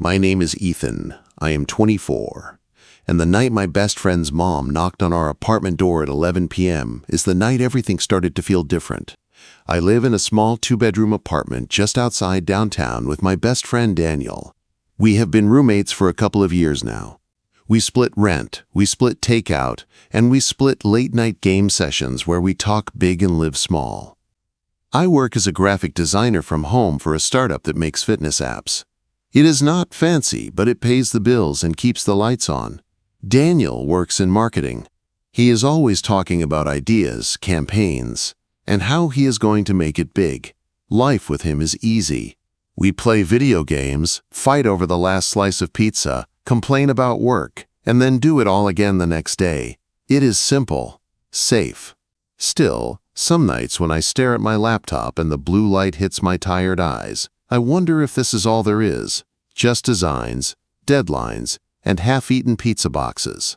My name is Ethan. I am 24. And the night my best friend's mom knocked on our apartment door at 11 p.m. is the night everything started to feel different. I live in a small two-bedroom apartment just outside downtown with my best friend Daniel. We have been roommates for a couple of years now. We split rent, we split takeout, and we split late-night game sessions where we talk big and live small. I work as a graphic designer from home for a startup that makes fitness apps. It is not fancy, but it pays the bills and keeps the lights on. Daniel works in marketing. He is always talking about ideas, campaigns, and how he is going to make it big. Life with him is easy. We play video games, fight over the last slice of pizza, complain about work, and then do it all again the next day. It is simple, safe. Still, some nights when I stare at my laptop and the blue light hits my tired eyes, I wonder if this is all there is, just designs, deadlines, and half-eaten pizza boxes.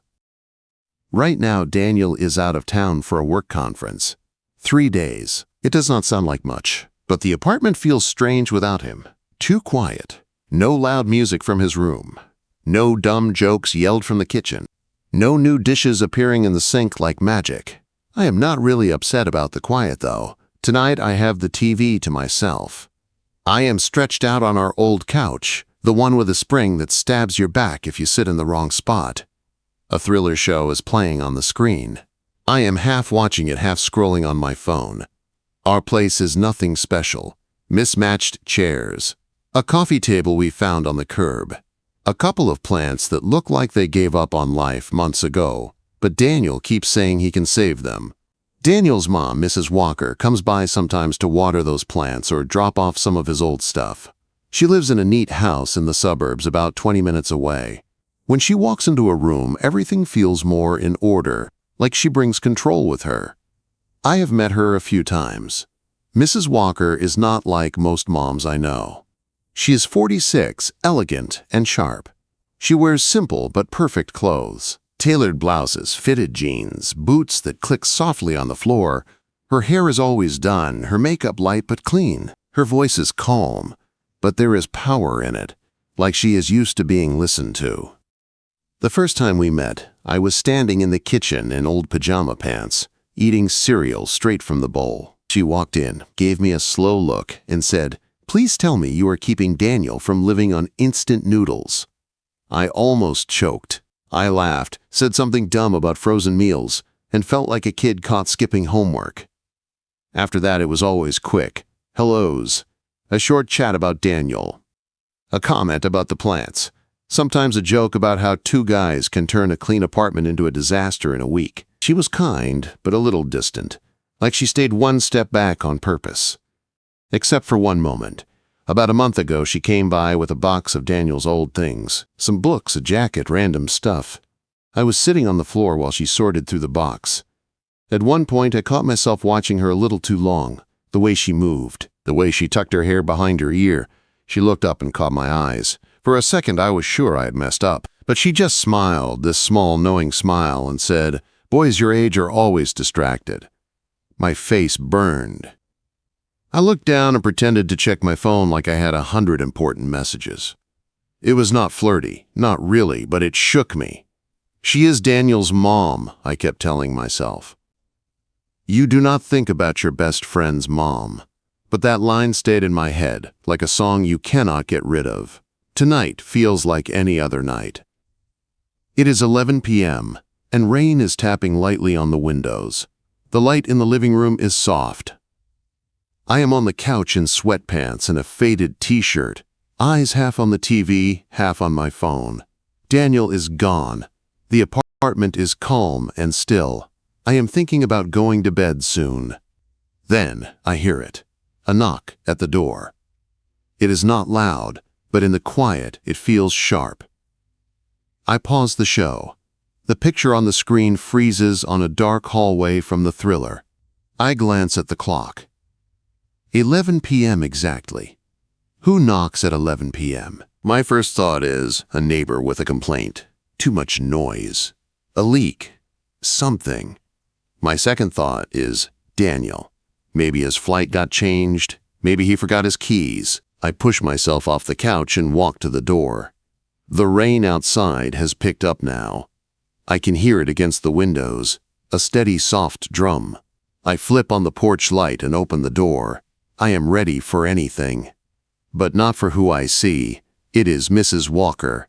Right now, Daniel is out of town for a work conference. 3 days. It does not sound like much, but the apartment feels strange without him. Too quiet. No loud music from his room. No dumb jokes yelled from the kitchen. No new dishes appearing in the sink like magic. I am not really upset about the quiet, though. Tonight I have the TV to myself. I am stretched out on our old couch, the one with a spring that stabs your back if you sit in the wrong spot. A thriller show is playing on the screen. I am half watching it, half scrolling on my phone. Our place is nothing special. Mismatched chairs. A coffee table we found on the curb. A couple of plants that look like they gave up on life months ago, but Daniel keeps saying he can save them. Daniel's mom, Mrs. Walker, comes by sometimes to water those plants or drop off some of his old stuff. She lives in a neat house in the suburbs about 20 minutes away. When she walks into a room, everything feels more in order, like she brings control with her. I have met her a few times. Mrs. Walker is not like most moms I know. She is 46, elegant, and sharp. She wears simple but perfect clothes. Tailored blouses, fitted jeans, boots that click softly on the floor. Her hair is always done, her makeup light but clean. Her voice is calm, but there is power in it, like she is used to being listened to. The first time we met, I was standing in the kitchen in old pajama pants, eating cereal straight from the bowl. She walked in, gave me a slow look, and said, "Please tell me you are keeping Daniel from living on instant noodles." I almost choked. I laughed, said something dumb about frozen meals, and felt like a kid caught skipping homework. After that, it was always quick. Hellos. A short chat about Daniel. A comment about the plants. Sometimes a joke about how 2 guys can turn a clean apartment into a disaster in a week. She was kind, but a little distant, like she stayed 1 step back on purpose. Except for one moment. About a month ago, she came by with a box of Daniel's old things. Some books, a jacket, random stuff. I was sitting on the floor while she sorted through the box. At one point, I caught myself watching her a little too long. The way she moved, the way she tucked her hair behind her ear. She looked up and caught my eyes. For a second, I was sure I had messed up. But she just smiled, this small, knowing smile, and said, "Boys your age are always distracted." My face burned. I looked down and pretended to check my phone like I had 100 important messages. It was not flirty, not really, but it shook me. She is Daniel's mom, I kept telling myself. You do not think about your best friend's mom. But that line stayed in my head, like a song you cannot get rid of. Tonight feels like any other night. It is 11 p.m., and rain is tapping lightly on the windows. The light in the living room is soft. I am on the couch in sweatpants and a faded t-shirt, eyes half on the TV, half on my phone. Daniel is gone. The apartment is calm and still. I am thinking about going to bed soon. Then I hear it, a knock at the door. It is not loud, but in the quiet it feels sharp. I pause the show. The picture on the screen freezes on a dark hallway from the thriller. I glance at the clock. 11 p.m. exactly. Who knocks at 11 p.m.? My first thought is a neighbor with a complaint. Too much noise. A leak. Something. My second thought is Daniel. Maybe his flight got changed. Maybe he forgot his keys. I push myself off the couch and walk to the door. The rain outside has picked up now. I can hear it against the windows, a steady soft drum. I flip on the porch light and open the door. I am ready for anything. But not for who I see. It is Mrs. Walker.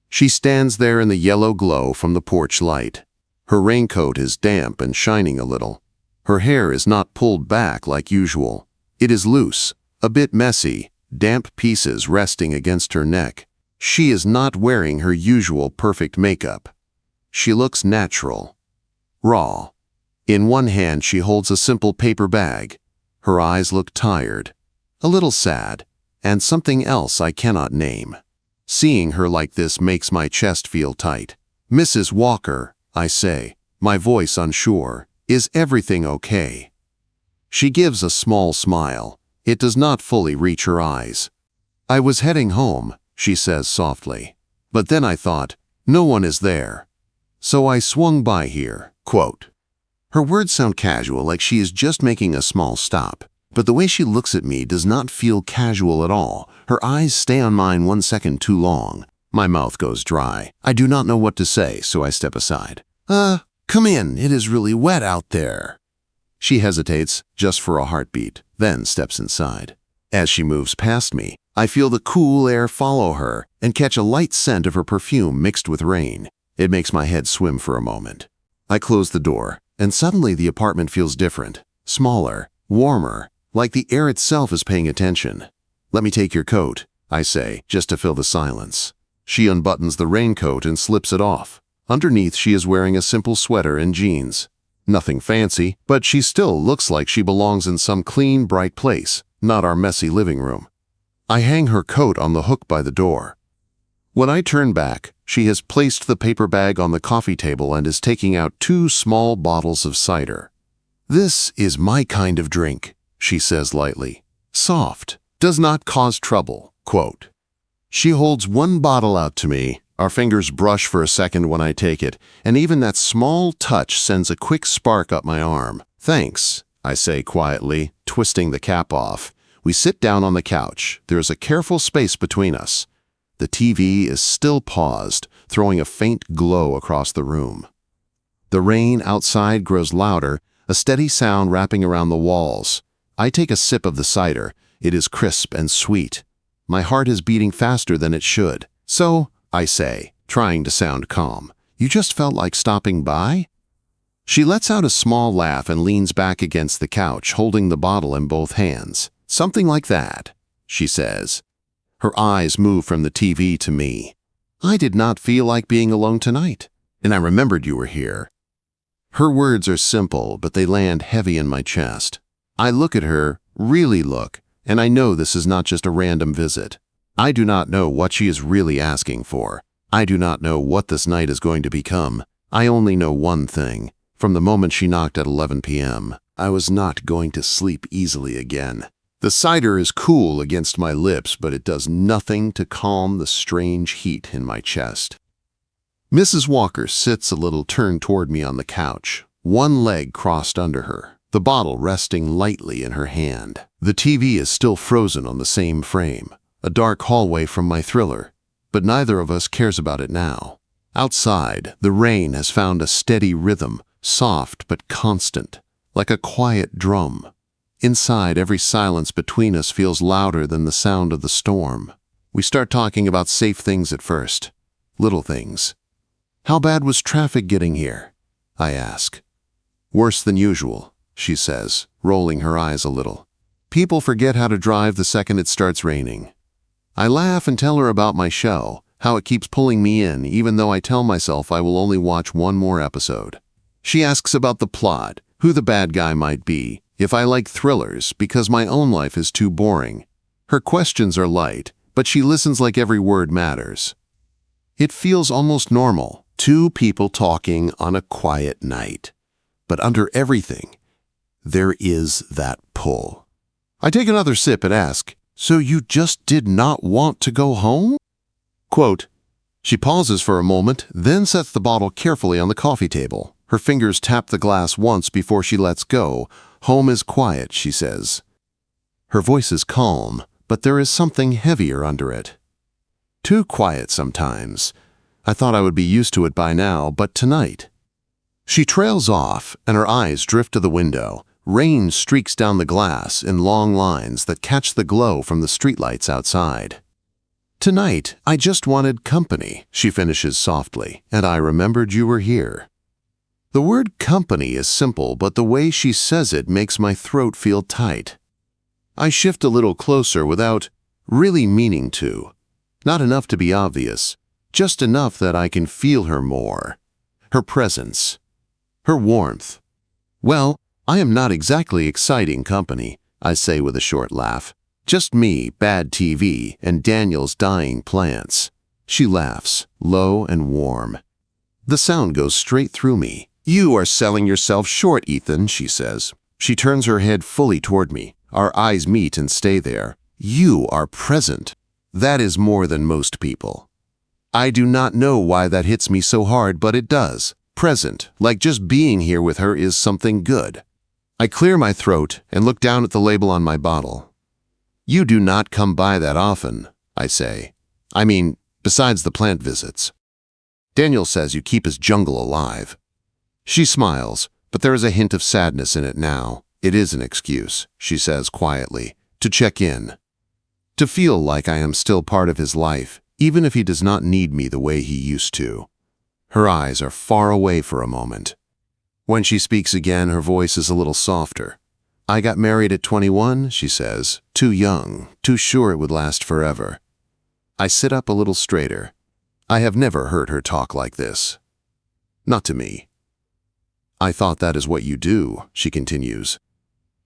She stands there in the yellow glow from the porch light. Her raincoat is damp and shining a little. Her hair is not pulled back like usual. It is loose, a bit messy, damp pieces resting against her neck. She is not wearing her usual perfect makeup. She looks natural, raw. In one hand she holds a simple paper bag. Her eyes look tired, a little sad, and something else I cannot name. Seeing her like this makes my chest feel tight. "Mrs. Walker," I say, my voice unsure, "is everything okay?" She gives a small smile. It does not fully reach her eyes. "I was heading home," she says softly. "But then I thought, no one is there. So I swung by here." Quote. Her words sound casual, like she is just making a small stop. But the way she looks at me does not feel casual at all. Her eyes stay on mine 1 second too long. My mouth goes dry. I do not know what to say, so I step aside. Come in. It is really wet out there." She hesitates, just for a heartbeat, then steps inside. As she moves past me, I feel the cool air follow her and catch a light scent of her perfume mixed with rain. It makes my head swim for a moment. I close the door, and suddenly the apartment feels different, smaller, warmer, like the air itself is paying attention. "Let me take your coat," I say, just to fill the silence. She unbuttons the raincoat and slips it off. Underneath, she is wearing a simple sweater and jeans. Nothing fancy, but she still looks like she belongs in some clean, bright place, not our messy living room. I hang her coat on the hook by the door. When I turn back, she has placed the paper bag on the coffee table and is taking out 2 small bottles of cider. "This is my kind of drink," she says lightly. "Soft, does not cause trouble." Quote. She holds 1 bottle out to me. Our fingers brush for a second when I take it, and even that small touch sends a quick spark up my arm. "Thanks," I say quietly, twisting the cap off. We sit down on the couch. There is a careful space between us. The TV is still paused, throwing a faint glow across the room. The rain outside grows louder, a steady sound wrapping around the walls. I take a sip of the cider. It is crisp and sweet. My heart is beating faster than it should. "So," I say, trying to sound calm, "you just felt like stopping by?" She lets out a small laugh and leans back against the couch, holding the bottle in both hands. "Something like that," she says. Her eyes move from the TV to me. "I did not feel like being alone tonight, and I remembered you were here." Her words are simple, but they land heavy in my chest. I look at her, really look, and I know this is not just a random visit. I do not know what she is really asking for. I do not know what this night is going to become. I only know one thing. From the moment she knocked at 11 p.m., I was not going to sleep easily again. The cider is cool against my lips, but it does nothing to calm the strange heat in my chest. Mrs. Walker sits a little turned toward me on the couch, one leg crossed under her, the bottle resting lightly in her hand. The TV is still frozen on the same frame, a dark hallway from my thriller, but neither of us cares about it now. Outside, the rain has found a steady rhythm, soft but constant, like a quiet drum. Inside, every silence between us feels louder than the sound of the storm. We start talking about safe things at first, little things. "How bad was traffic getting here?" I ask. "Worse than usual," she says, rolling her eyes a little. "People forget how to drive the second it starts raining." I laugh and tell her about my show, how it keeps pulling me in even though I tell myself I will only watch 1 more episode. She asks about the plot, who the bad guy might be, if I like thrillers because my own life is too boring. Her questions are light, but she listens like every word matters. It feels almost normal, 2 people talking on a quiet night. But under everything, there is that pull. I take another sip and ask, "So you just did not want to go home?" Quote. She pauses for a moment, then sets the bottle carefully on the coffee table. Her fingers tap the glass once before she lets go. "Home is quiet," she says. Her voice is calm, but there is something heavier under it. Too quiet sometimes. I thought I would be used to it by now, but tonight. She trails off, and her eyes drift to the window. Rain streaks down the glass in long lines that catch the glow from the streetlights outside. Tonight, I just wanted company, she finishes softly, and I remembered you were here. The word company is simple, but the way she says it makes my throat feel tight. I shift a little closer without really meaning to. Not enough to be obvious, just enough that I can feel her more. Her presence. Her warmth. Well, I am not exactly exciting company, I say with a short laugh. Just me, bad TV, and Daniel's dying plants. She laughs, low and warm. The sound goes straight through me. You are selling yourself short, Ethan, she says. She turns her head fully toward me. Our eyes meet and stay there. You are present. That is more than most people. I do not know why that hits me so hard, but it does. Present, like just being here with her is something good. I clear my throat and look down at the label on my bottle. You do not come by that often, I say. I mean, besides the plant visits. Daniel says you keep his jungle alive. She smiles, but there is a hint of sadness in it now. It is an excuse, she says quietly, to check in. To feel like I am still part of his life, even if he does not need me the way he used to. Her eyes are far away for a moment. When she speaks again, her voice is a little softer. I got married at 21, she says, too young, too sure it would last forever. I sit up a little straighter. I have never heard her talk like this. Not to me. I thought that is what you do, she continues.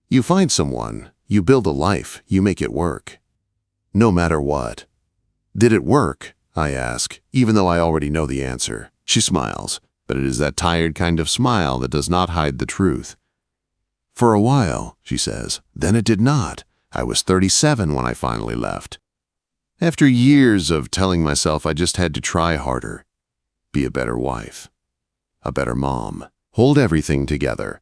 You find someone, you build a life, you make it work. No matter what. Did it work? I ask, even though I already know the answer. She smiles, but it is that tired kind of smile that does not hide the truth. For a while, she says, then it did not. I was 37 when I finally left. After years of telling myself I just had to try harder, be a better wife, a better mom, hold everything together.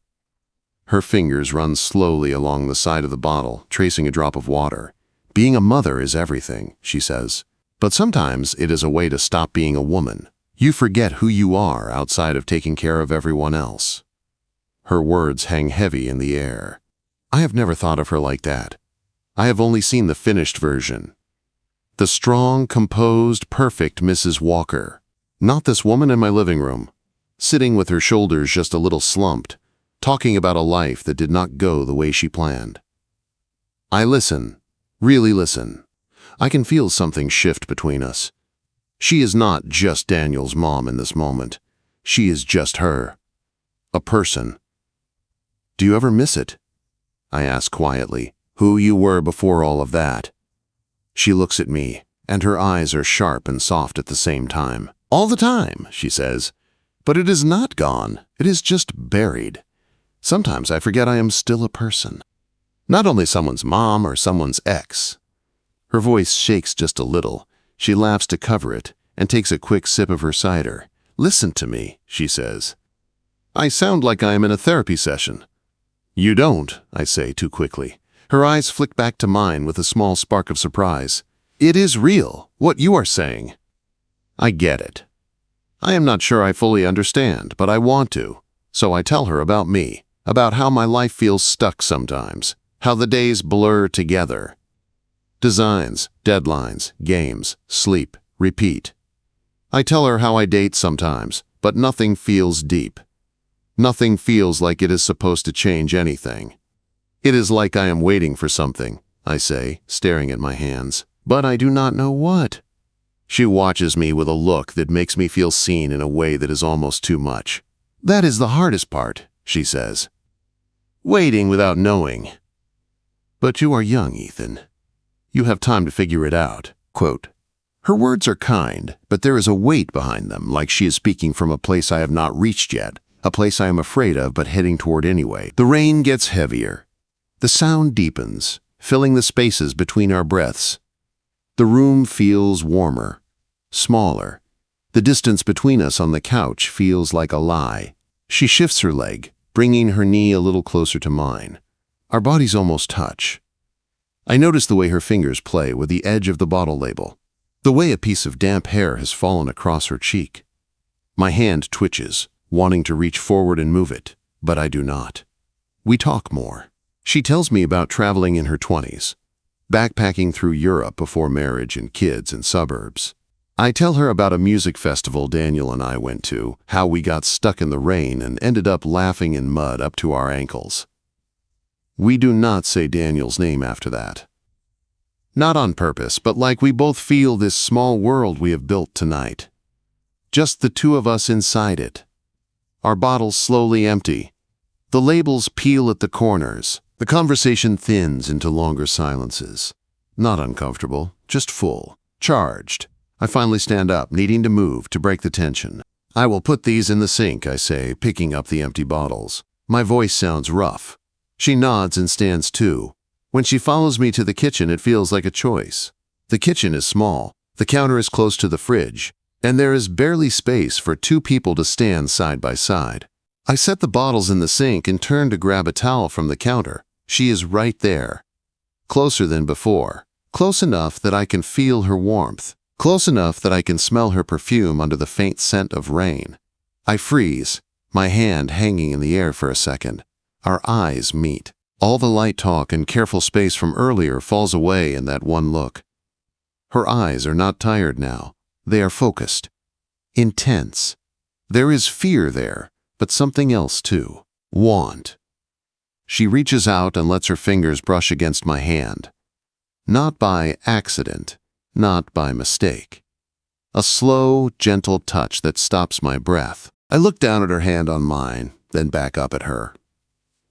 Her fingers run slowly along the side of the bottle, tracing a drop of water. Being a mother is everything, she says. But sometimes it is a way to stop being a woman. You forget who you are outside of taking care of everyone else. Her words hang heavy in the air. I have never thought of her like that. I have only seen the finished version. The strong, composed, perfect Mrs. Walker. Not this woman in my living room, sitting with her shoulders just a little slumped, talking about a life that did not go the way she planned. I listen, really listen. I can feel something shift between us. She is not just Daniel's mom in this moment. She is just her. A person. Do you ever miss it? I ask quietly, who you were before all of that. She looks at me, and her eyes are sharp and soft at the same time. All the time, she says. But it is not gone. It is just buried. Sometimes I forget I am still a person. Not only someone's mom or someone's ex. Her voice shakes just a little. She laughs to cover it and takes a quick sip of her cider. Listen to me, she says. I sound like I am in a therapy session. You don't, I say too quickly. Her eyes flick back to mine with a small spark of surprise. It is real, what you are saying. I get it. I am not sure I fully understand, but I want to. So I tell her about me, about how my life feels stuck sometimes, how the days blur together. Designs, deadlines, games, sleep, repeat. I tell her how I date sometimes, but nothing feels deep. Nothing feels like it is supposed to change anything. It is like I am waiting for something, I say, staring at my hands, but I do not know what. She watches me with a look that makes me feel seen in a way that is almost too much. That is the hardest part, she says. Waiting without knowing. But you are young, Ethan. You have time to figure it out. Quote, her words are kind, but there is a weight behind them, like she is speaking from a place I have not reached yet, a place I am afraid of but heading toward anyway. The rain gets heavier. The sound deepens, filling the spaces between our breaths. The room feels warmer, smaller. The distance between us on the couch feels like a lie. She shifts her leg, bringing her knee a little closer to mine. Our bodies almost touch. I notice the way her fingers play with the edge of the bottle label. the way a piece of damp hair has fallen across her cheek. My hand twitches, wanting to reach forward and move it, but I do not. We talk more. She tells me about traveling in her 20s, backpacking through Europe before marriage and kids in suburbs. I tell her about a music festival Daniel and I went to, how we got stuck in the rain and ended up laughing in mud up to our ankles. We do not say Daniel's name after that. Not on purpose, but like we both feel this small world we have built tonight. Just the two of us inside it. Our bottles slowly empty. The labels peel at the corners. The conversation thins into longer silences. Not uncomfortable, just full, charged. I finally stand up, needing to move to break the tension. I will put these in the sink, I say, picking up the empty bottles. My voice sounds rough. She nods and stands too. When she follows me to the kitchen, it feels like a choice. The kitchen is small, the counter is close to the fridge, and there is barely space for two people to stand side by side. I set the bottles in the sink and turn to grab a towel from the counter. She is right there. Closer than before. Close enough that I can feel her warmth. Close enough that I can smell her perfume under the faint scent of rain. I freeze, my hand hanging in the air for a second. Our eyes meet. All the light talk and careful space from earlier falls away in that one look. Her eyes are not tired now. They are focused. Intense. There is fear there, but something else too. Want. She reaches out and lets her fingers brush against my hand. Not by accident, not by mistake. A slow, gentle touch that stops my breath. I look down at her hand on mine, then back up at her.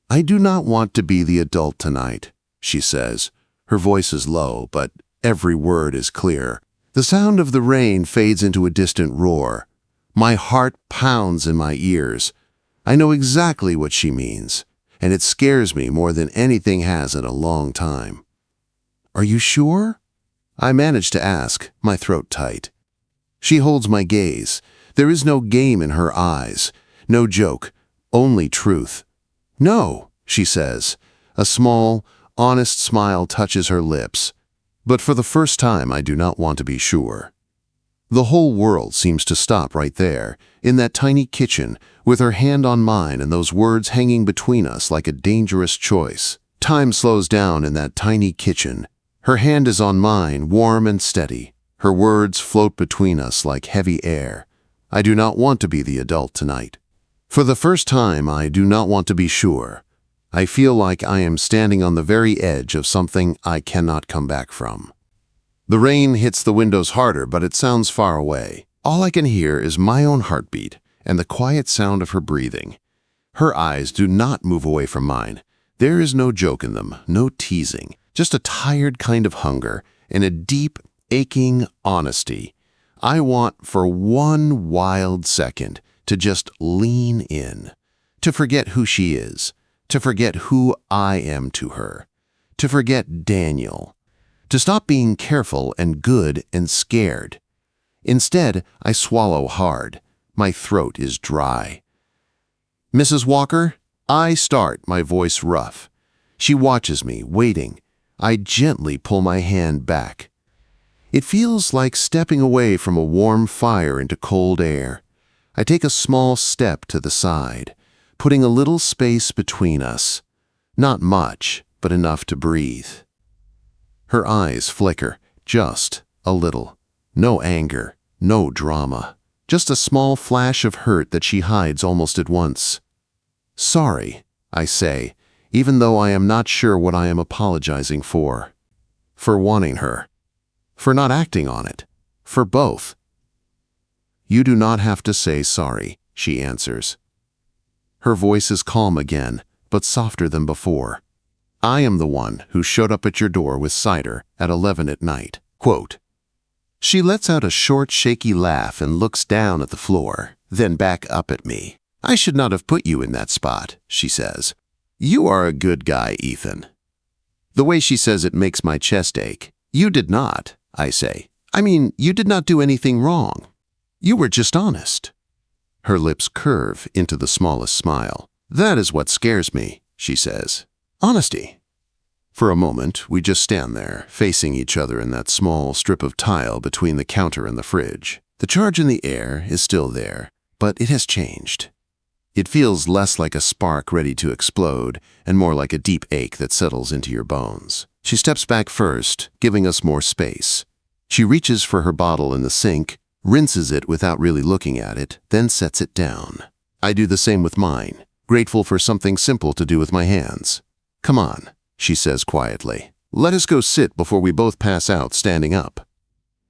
I do not want to be the adult tonight, she says. Her voice is low, but every word is clear. The sound of the rain fades into a distant roar. My heart pounds in my ears. I know exactly what she means, and it scares me more than anything has in a long time. Are you sure? I manage to ask, my throat tight. She holds my gaze. There is no game in her eyes, no joke, only truth. No, she says. A small, honest smile touches her lips. But for the first time, I do not want to be sure. The whole world seems to stop right there, in that tiny kitchen, with her hand on mine and those words hanging between us like a dangerous choice. Time slows down in that tiny kitchen. Her hand is on mine, warm and steady. Her words float between us like heavy air. I do not want to be the adult tonight. For the first time, I do not want to be sure. I feel like I am standing on the very edge of something I cannot come back from. The rain hits the windows harder, but it sounds far away. All I can hear is my own heartbeat and the quiet sound of her breathing. Her eyes do not move away from mine. There is no joke in them, no teasing, just a tired kind of hunger and a deep, aching honesty. I want for one wild second to just lean in, to forget who she is, to forget who I am to her, to forget Daniel, to stop being careful and good and scared. Instead, I swallow hard. My throat is dry. Mrs. Walker, I start, my voice rough. She watches me, waiting. I gently pull my hand back. It feels like stepping away from a warm fire into cold air. I take a small step to the side, putting a little space between us. Not much, but enough to breathe. Her eyes flicker, just a little. No anger, no drama. Just a small flash of hurt that she hides almost at once. Sorry, I say, even though I am not sure what I am apologizing for. For wanting her. For not acting on it. For both. You do not have to say sorry, she answers. Her voice is calm again, but softer than before. I am the one who showed up at your door with cider at 11 at night. Quote. She lets out a short, shaky laugh and looks down at the floor, then back up at me. I should not have put you in that spot, she says. You are a good guy, Ethan. The way she says it makes my chest ache. You did not, I say. I mean, you did not do anything wrong. You were just honest. Her lips curve into the smallest smile. That is what scares me, she says. Honesty. For a moment, we just stand there, facing each other in that small strip of tile between the counter and the fridge. The charge in the air is still there, but it has changed. It feels less like a spark ready to explode and more like a deep ache that settles into your bones. She steps back first, giving us more space. She reaches for her bottle in the sink, rinses it without really looking at it, then sets it down. I do the same with mine, grateful for something simple to do with my hands. "Come on," she says quietly. "Let us go sit before we both pass out standing up."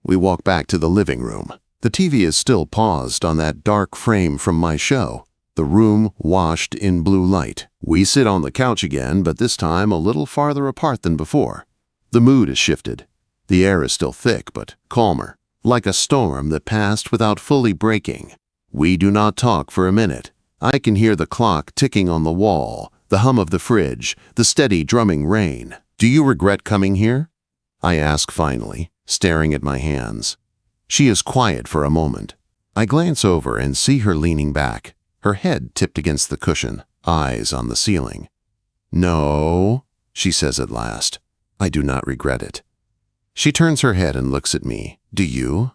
We walk back to the living room. The TV is still paused on that dark frame from my show, the room washed in blue light. We sit on the couch again, but this time a little farther apart than before. The mood has shifted. The air is still thick, but calmer, like a storm that passed without fully breaking. We do not talk for a minute. I can hear the clock ticking on the wall, the hum of the fridge, the steady drumming rain. "Do you regret coming here?" I ask finally, staring at my hands. She is quiet for a moment. I glance over and see her leaning back, her head tipped against the cushion, eyes on the ceiling. "No," she says at last. "I do not regret it." She turns her head and looks at me. "Do you?"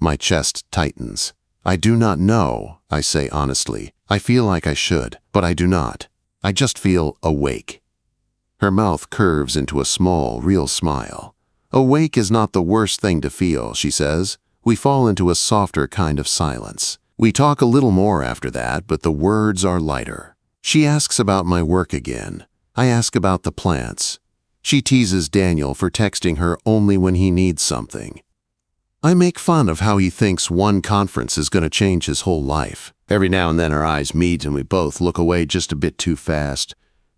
My chest tightens. "I do not know," I say honestly. "I feel like I should, but I do not. I just feel awake." Her mouth curves into a small, real smile. "Awake is not the worst thing to feel," she says. We fall into a softer kind of silence. We talk a little more after that, but the words are lighter. She asks about my work again. I ask about the plants. She teases Daniel for texting her only when he needs something. I make fun of how he thinks one conference is going to change his whole life. Every now and then our eyes meet and we both look away just a bit too fast.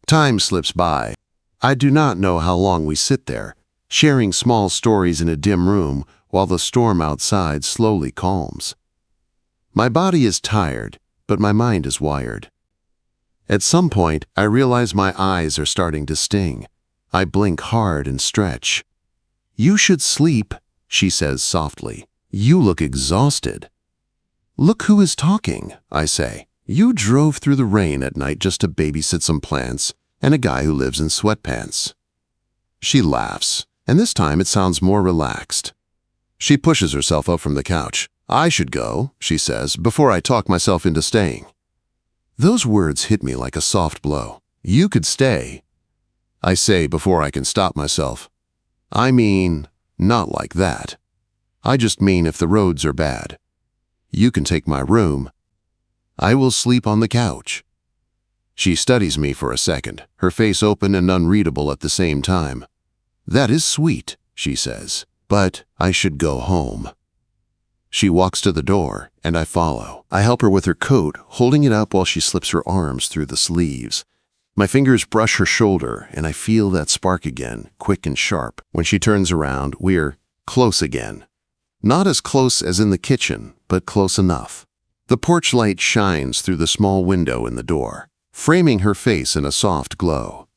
Time slips by. I do not know how long we sit there, sharing small stories in a dim room while the storm outside slowly calms. My body is tired, but my mind is wired. At some point, I realize my eyes are starting to sting. I blink hard and stretch. "You should sleep," she says softly. "You look exhausted." "Look who is talking," I say. "You drove through the rain at night just to babysit some plants and a guy who lives in sweatpants." She laughs, and this time it sounds more relaxed. She pushes herself up from the couch. "I should go," she says, "before I talk myself into staying." Those words hit me like a soft blow. "You could stay," I say before I can stop myself. "I mean, not like that. I just mean if the roads are bad. You can take my room. I will sleep on the couch." She studies me for a second, her face open and unreadable at the same time. "That is sweet," she says, "but I should go home." She walks to the door, and I follow. I help her with her coat, holding it up while she slips her arms through the sleeves. My fingers brush her shoulder, and I feel that spark again, quick and sharp. When she turns around, we're close again. Not as close as in the kitchen, but close enough. The porch light shines through the small window in the door, framing her face in a soft glow.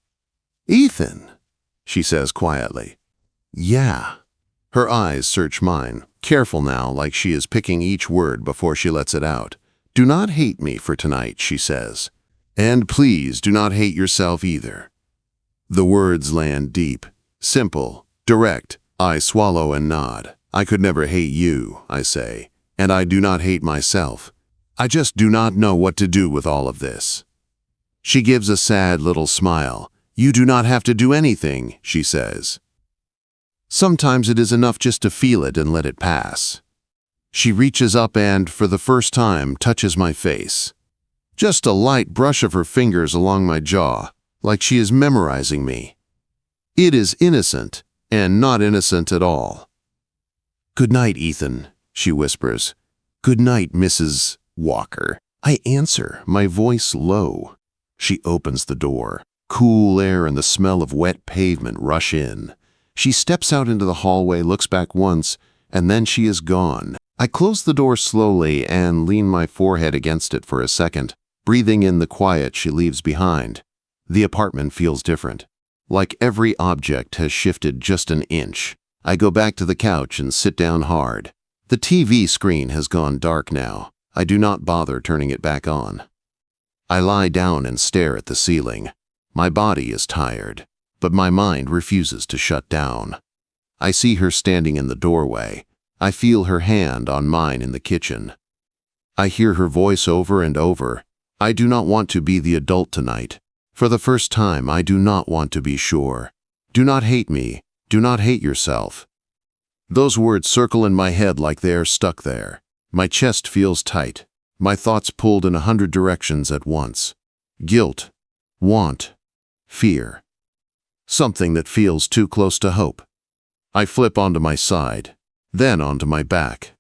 "Ethan," she says quietly. "Yeah." Her eyes search mine, careful now, like she is picking each word before she lets it out. "Do not hate me for tonight," she says. "And please do not hate yourself either." The words land deep, simple, direct. I swallow and nod. "I could never hate you," I say, "and I do not hate myself. I just do not know what to do with all of this." She gives a sad little smile. "You do not have to do anything," she says. "Sometimes it is enough just to feel it and let it pass." She reaches up and, for the first time, touches my face. Just a light brush of her fingers along my jaw, like she is memorizing me. It is innocent, and not innocent at all. "Good night, Ethan," she whispers. "Good night, Mrs. Walker." I answer, my voice low. She opens the door. Cool air and the smell of wet pavement rush in. She steps out into the hallway, looks back once, and then she is gone. I close the door slowly and lean my forehead against it for a second, breathing in the quiet she leaves behind. The apartment feels different. Like every object has shifted just an inch. I go back to the couch and sit down hard. The TV screen has gone dark now. I do not bother turning it back on. I lie down and stare at the ceiling. My body is tired. but my mind refuses to shut down. I see her standing in the doorway. I feel her hand on mine in the kitchen. I hear her voice over and over. I do not want to be the adult tonight. For the first time, I do not want to be sure. Do not hate me. Do not hate yourself. Those words circle in my head like they are stuck there. My chest feels tight. My thoughts pulled in 100 directions at once. Guilt, want, fear. Something that feels too close to hope. I flip onto my side, then onto my back,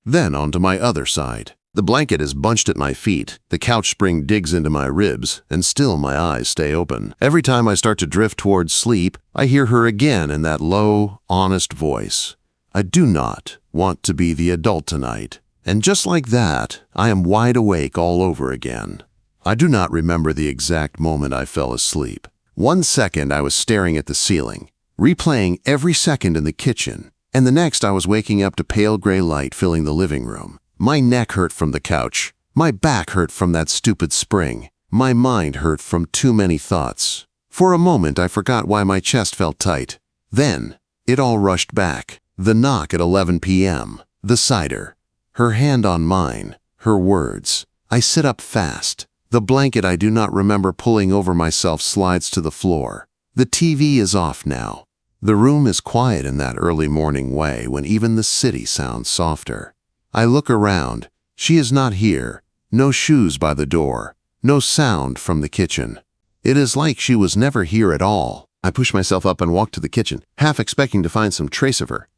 then onto my other side. The blanket is bunched at my feet, the couch spring digs into my ribs, and still my eyes stay open. Every time I start to drift towards sleep, I hear her again in that low, honest voice. I do not want to be the adult tonight. And just like that, I am wide awake all over again. I do not remember the exact moment I fell asleep. 1 second I was staring at the ceiling, replaying every second in the kitchen, and the next I was waking up to pale gray light filling the living room. My neck hurt from the couch. My back hurt from that stupid spring. My mind hurt from too many thoughts. For a moment I forgot why my chest felt tight. Then, it all rushed back. The knock at 11 p.m. The cider. Her hand on mine. Her words. I sit up fast. The blanket I do not remember pulling over myself slides to the floor. The TV is off now. The room is quiet in that early morning way when even the city sounds softer. I look around. She is not here. No shoes by the door. No sound from the kitchen. It is like she was never here at all. I push myself up and walk to the kitchen, half expecting to find some trace of her.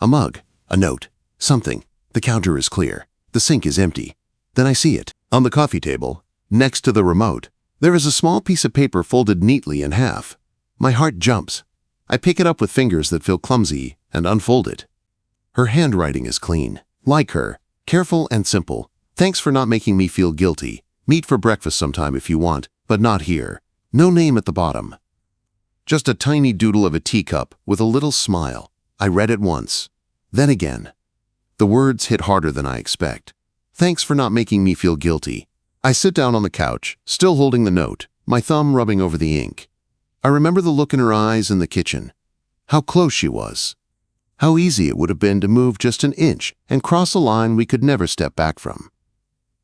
A mug, a note, something. The counter is clear. The sink is empty. Then I see it. On the coffee table, next to the remote, there is a small piece of paper folded neatly in half. My heart jumps. I pick it up with fingers that feel clumsy and unfold it. Her handwriting is clean. Like her, careful and simple. Thanks for not making me feel guilty. Meet for breakfast sometime if you want, but not here. No name at the bottom. Just a tiny doodle of a teacup with a little smile. I read it once. Then again. The words hit harder than I expect. Thanks for not making me feel guilty. I sit down on the couch, still holding the note, my thumb rubbing over the ink. I remember the look in her eyes in the kitchen. How close she was. How easy it would have been to move just an inch and cross a line we could never step back from.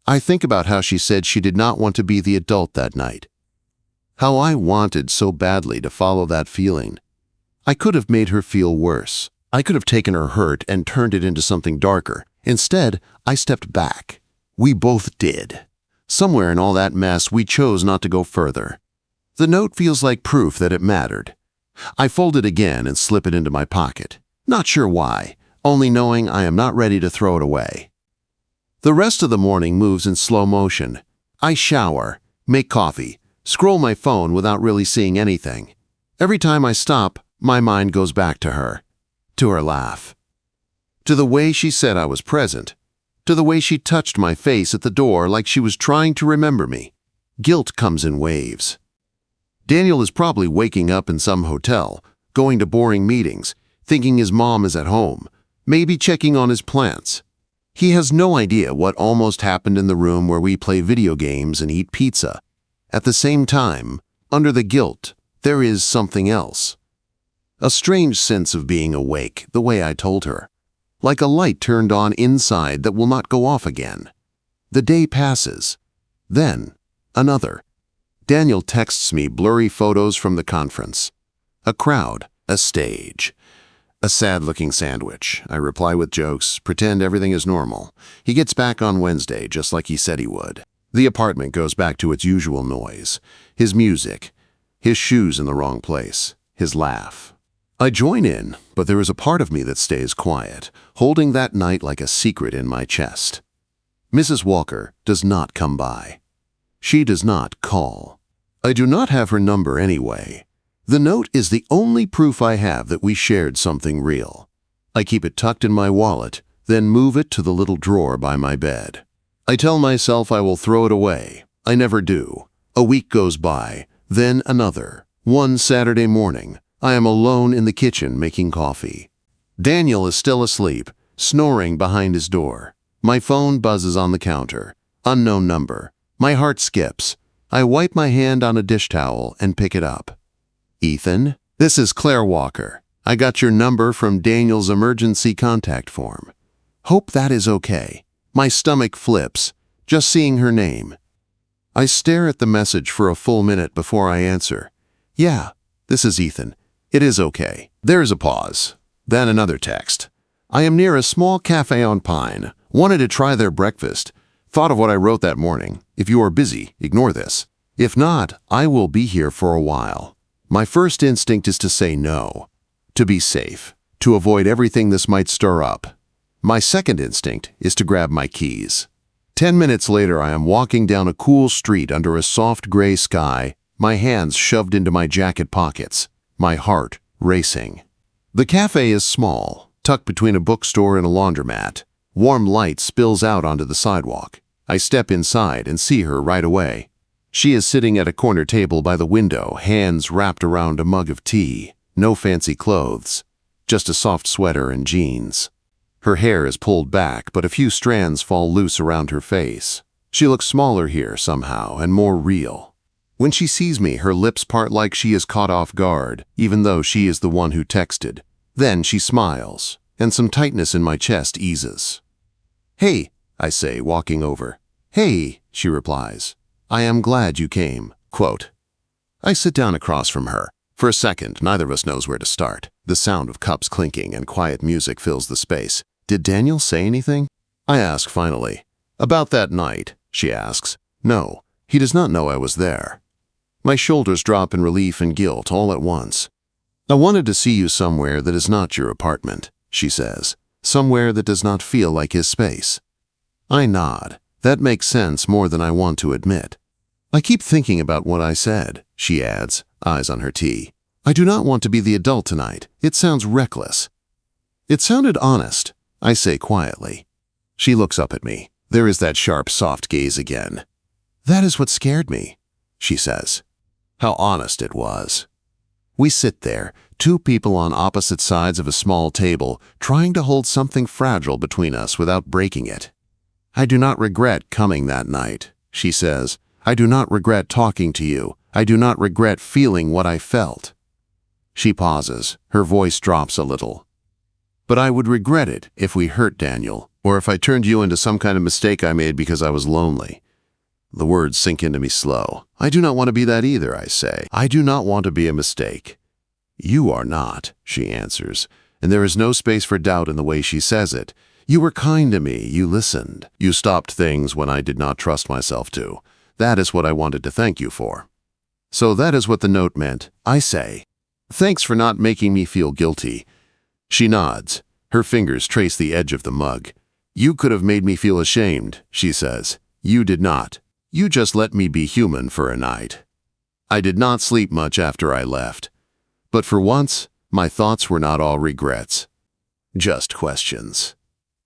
I think about how she said she did not want to be the adult that night. How I wanted so badly to follow that feeling. I could have made her feel worse. I could have taken her hurt and turned it into something darker. Instead, I stepped back. We both did. Somewhere in all that mess, we chose not to go further. The note feels like proof that it mattered. I fold it again and slip it into my pocket. Not sure why, only knowing I am not ready to throw it away. The rest of the morning moves in slow motion. I shower, make coffee, scroll my phone without really seeing anything. Every time I stop, my mind goes back to her laugh, to the way she said I was present, to the way she touched my face at the door like she was trying to remember me. Guilt comes in waves. Daniel is probably waking up in some hotel, going to boring meetings, thinking his mom is at home, maybe checking on his plants. He has no idea what almost happened in the room where we play video games and eat pizza. At the same time, under the guilt, there is something else. A strange sense of being awake, the way I told her. Like a light turned on inside that will not go off again. The day passes. Then, another. Daniel texts me blurry photos from the conference. A crowd, a stage. A sad-looking sandwich. I reply with jokes, pretend everything is normal. He gets back on Wednesday, just like he said he would. The apartment goes back to its usual noise. His music. His shoes in the wrong place. His laugh. I join in, but there is a part of me that stays quiet, holding that night like a secret in my chest. Mrs. Walker does not come by. She does not call. I do not have her number anyway. The note is the only proof I have that we shared something real. I keep it tucked in my wallet, then move it to the little drawer by my bed. I tell myself I will throw it away. I never do. A week goes by, then another. One Saturday morning, I am alone in the kitchen making coffee. Daniel is still asleep, snoring behind his door. My phone buzzes on the counter. Unknown number. My heart skips. I wipe my hand on a dish towel and pick it up. Ethan? This is Claire Walker. I got your number from Daniel's emergency contact form. Hope that is okay. My stomach flips, just seeing her name. I stare at the message for a full minute before I answer. Yeah, this is Ethan. It is okay. There is a pause. Then another text. I am near a small cafe on Pine. Wanted to try their breakfast. Thought of what I wrote that morning. If you are busy, ignore this. If not, I will be here for a while. My first instinct is to say no. To be safe. To avoid everything this might stir up. My second instinct is to grab my keys. 10 minutes later, I am walking down a cool street under a soft gray sky, my hands shoved into my jacket pockets, my heart racing. The cafe is small, tucked between a bookstore and a laundromat. Warm light spills out onto the sidewalk. I step inside and see her right away. She is sitting at a corner table by the window, hands wrapped around a mug of tea. No fancy clothes, just a soft sweater and jeans. Her hair is pulled back, but a few strands fall loose around her face. She looks smaller here somehow and more real. When she sees me, her lips part like she is caught off guard, even though she is the one who texted. Then she smiles, and some tightness in my chest eases. Hey, I say, walking over. Hey, she replies. I am glad you came. Quote. I sit down across from her. For a second, neither of us knows where to start. The sound of cups clinking and quiet music fills the space. Did Daniel say anything? I ask finally. About that night, she asks. No, he does not know I was there. My shoulders drop in relief and guilt all at once. I wanted to see you somewhere that is not your apartment, she says. Somewhere that does not feel like his space. I nod. That makes sense more than I want to admit. I keep thinking about what I said, she adds, eyes on her tea. I do not want to be the adult tonight. It sounds reckless. It sounded honest, I say quietly. She looks up at me. There is that sharp, soft gaze again. That is what scared me, she says. How honest it was. We sit there, two people on opposite sides of a small table, trying to hold something fragile between us without breaking it. I do not regret coming that night, she says. I do not regret talking to you. I do not regret feeling what I felt. She pauses. Her voice drops a little. But I would regret it if we hurt Daniel, or if I turned you into some kind of mistake I made because I was lonely. The words sink into me slow. I do not want to be that either, I say. I do not want to be a mistake. You are not, she answers, and there is no space for doubt in the way she says it. You were kind to me. You listened. You stopped things when I did not trust myself to. That is what I wanted to thank you for. So that is what the note meant, I say. Thanks for not making me feel guilty. She nods. Her fingers trace the edge of the mug. You could have made me feel ashamed, she says. You did not. You just let me be human for a night. I did not sleep much after I left. But for once, my thoughts were not all regrets. Just questions.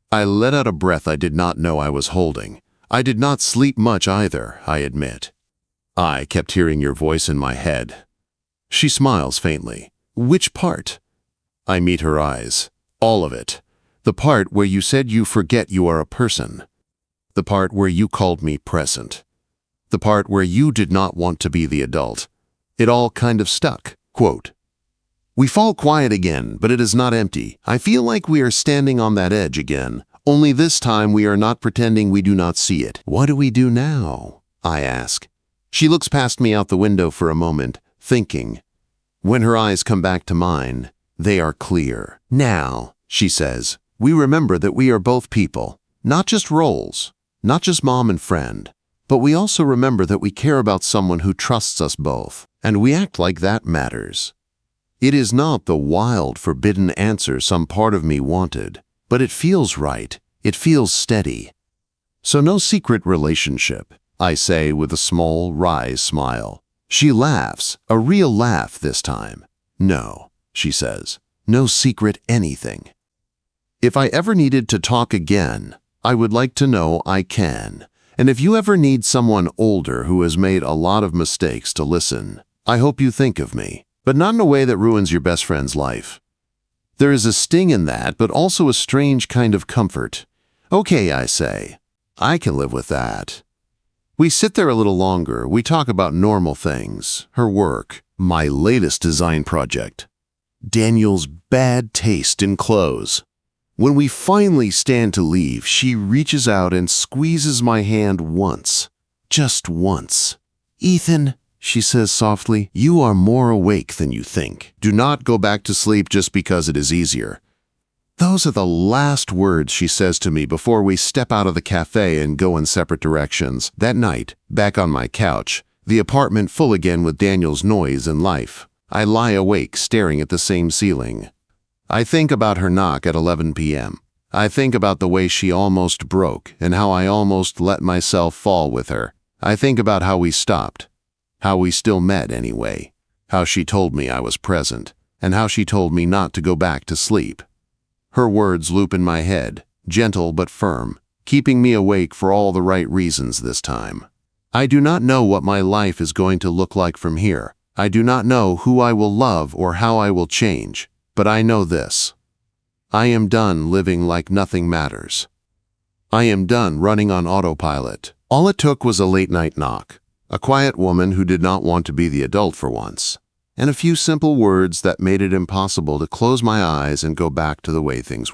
I let out a breath I did not know I was holding. I did not sleep much either, I admit. I kept hearing your voice in my head. She smiles faintly. Which part? I meet her eyes. All of it. The part where you said you forget you are a person. The part where you called me present. The part where you did not want to be the adult. It all kind of stuck. Quote. We fall quiet again, but it is not empty. I feel like we are standing on that edge again. Only this time we are not pretending we do not see it. What do we do now? I ask. She looks past me out the window for a moment, thinking. When her eyes come back to mine, they are clear. Now, she says, we remember that we are both people, not just roles, not just mom and friend, but we also remember that we care about someone who trusts us both, and we act like that matters. It is not the wild, forbidden answer some part of me wanted, but it feels right. It feels steady. So no secret relationship, I say with a small, wry smile. She laughs, a real laugh this time. No, she says, no secret anything. If I ever needed to talk again, I would like to know I can. And if you ever need someone older who has made a lot of mistakes to listen, I hope you think of me, but not in a way that ruins your best friend's life. There is a sting in that, but also a strange kind of comfort. Okay, I say, I can live with that. We sit there a little longer. We talk about normal things, her work, my latest design project, Daniel's bad taste in clothes. When we finally stand to leave, she reaches out and squeezes my hand once. Just once. "Ethan," she says softly, "you are more awake than you think. Do not go back to sleep just because it is easier." Those are the last words she says to me before we step out of the cafe and go in separate directions. That night, back on my couch, the apartment full again with Daniel's noise and life, I lie awake staring at the same ceiling. I think about her knock at 11 p.m. I think about the way she almost broke and how I almost let myself fall with her. I think about how we stopped, how we still met anyway, how she told me I was present, and how she told me not to go back to sleep. Her words loop in my head, gentle but firm, keeping me awake for all the right reasons this time. I do not know what my life is going to look like from here. I do not know who I will love or how I will change, but I know this. I am done living like nothing matters. I am done running on autopilot. All it took was a late-night knock, a quiet woman who did not want to be the adult for once, and a few simple words that made it impossible to close my eyes and go back to the way things were.